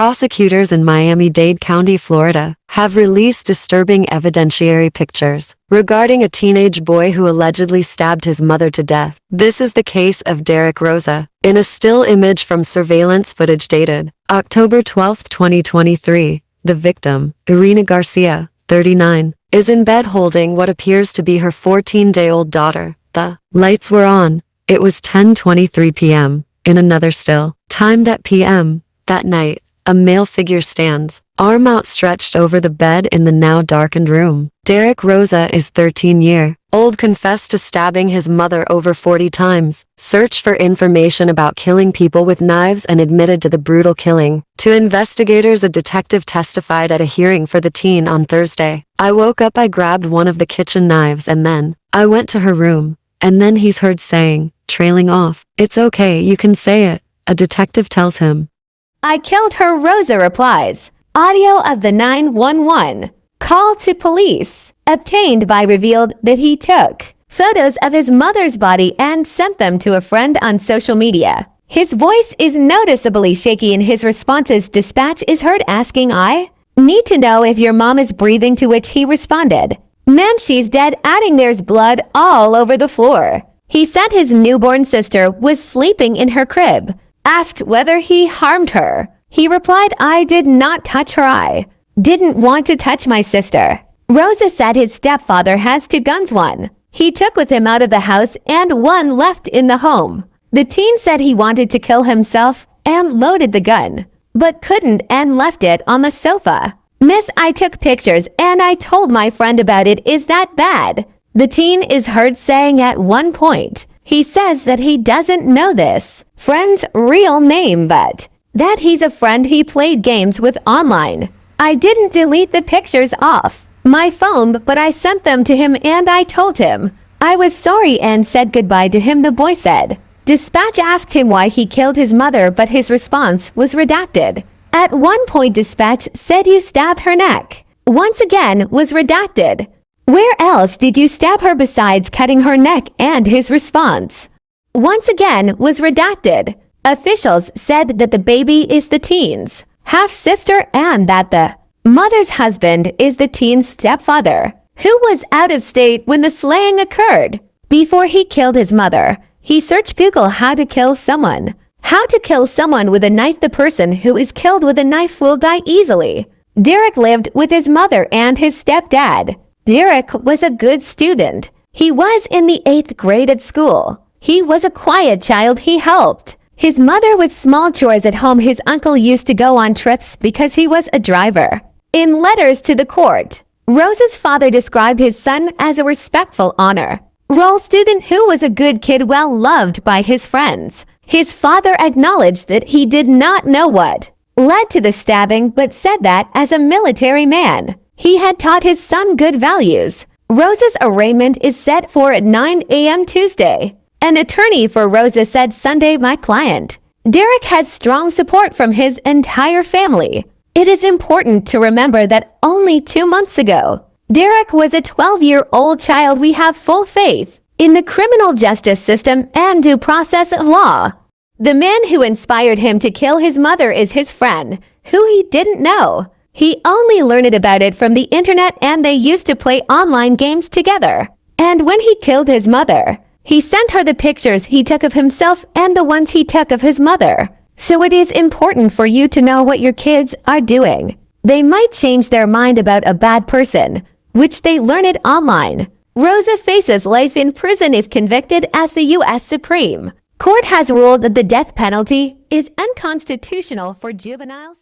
Prosecutors in Miami-Dade County, Florida, have released disturbing evidentiary pictures regarding a teenage boy who allegedly stabbed his mother to death. This is the case of Derek Rosa. In a still image from surveillance footage dated October 12, 2023, the victim, Irina Garcia, 39, is in bed holding what appears to be her 14-day-old daughter. The lights were on. It was 10:23 p.m. In another still, timed at p.m. that night, a male figure stands, arm outstretched over the bed in the now darkened room. Derek Rosa is 13-year-old, confessed to stabbing his mother over 40 times, searched for information about killing people with knives, and admitted to the brutal killing. To investigators, a detective testified at a hearing for the teen on Thursday. "I woke up, I grabbed one of the kitchen knives, and then I went to her room. And then," he's heard saying, trailing off. "It's okay, you can say it," a detective tells him. "I killed her," Rosa replies. Audio of the 911 call to police obtained by revealed that he took photos of his mother's body and sent them to a friend on social media. His voice is noticeably shaky in his responses. Dispatch is heard asking, "I need to know if your mom is breathing," to which he responded, "Ma'am, she's dead," adding, "There's blood all over the floor." He said his newborn sister was sleeping in her crib. Asked whether he harmed her, he replied, "I did not touch her. I didn't want to touch my sister." Rosa said his stepfather has 2 guns. One he took with him out of the house and one left in the home. The teen said he wanted to kill himself and loaded the gun, but couldn't and left it on the sofa. "Miss, I took pictures and I told my friend about it. Is that bad?" The teen is heard saying at one point. He says that he doesn't know this friend's real name, but that he's a friend he played games with online. "I didn't delete the pictures off my phone, but I sent them to him and I told him I was sorry and said goodbye to him," the boy said. Dispatch asked him why he killed his mother, but his response was redacted. At one point, Dispatch said, "You stabbed her neck." Once again was redacted. "Where else did you stab her besides cutting her neck?" and his response once again was redacted. Officials said that the baby is the teen's half-sister and that the mother's husband is the teen's stepfather, who was out of state when the slaying occurred. Before he killed his mother, he searched Google how to kill someone. How to kill someone with a knife. The person who is killed with a knife will die easily. Derek lived with his mother and his stepdad. Derek was a good student. He was in the 8th grade at school. He was a quiet child. He helped his mother with small chores at home. His uncle used to go on trips because he was a driver. In letters to the court, Rosa's father described his son as a respectful honor roll student who was a good kid, well loved by his friends. His father acknowledged that he did not know what led to the stabbing, but said that as a military man, he had taught his son good values. Rosa's arraignment is set for 9 a.m. Tuesday. An attorney for Rosa said Sunday, "My client, Derek, has strong support from his entire family. It is important to remember that only 2 months ago, Derek was a 12-year-old child. We have full faith in the criminal justice system and due process of law." The man who inspired him to kill his mother is his friend, who he didn't know. He only learned about it from the internet, and they used to play online games together. And when he killed his mother, he sent her the pictures he took of himself and the ones he took of his mother. So it is important for you to know what your kids are doing. They might change their mind about a bad person, which they learned online. Rosa faces life in prison if convicted, as the U.S. Supreme Court has ruled that the death penalty is unconstitutional for juveniles.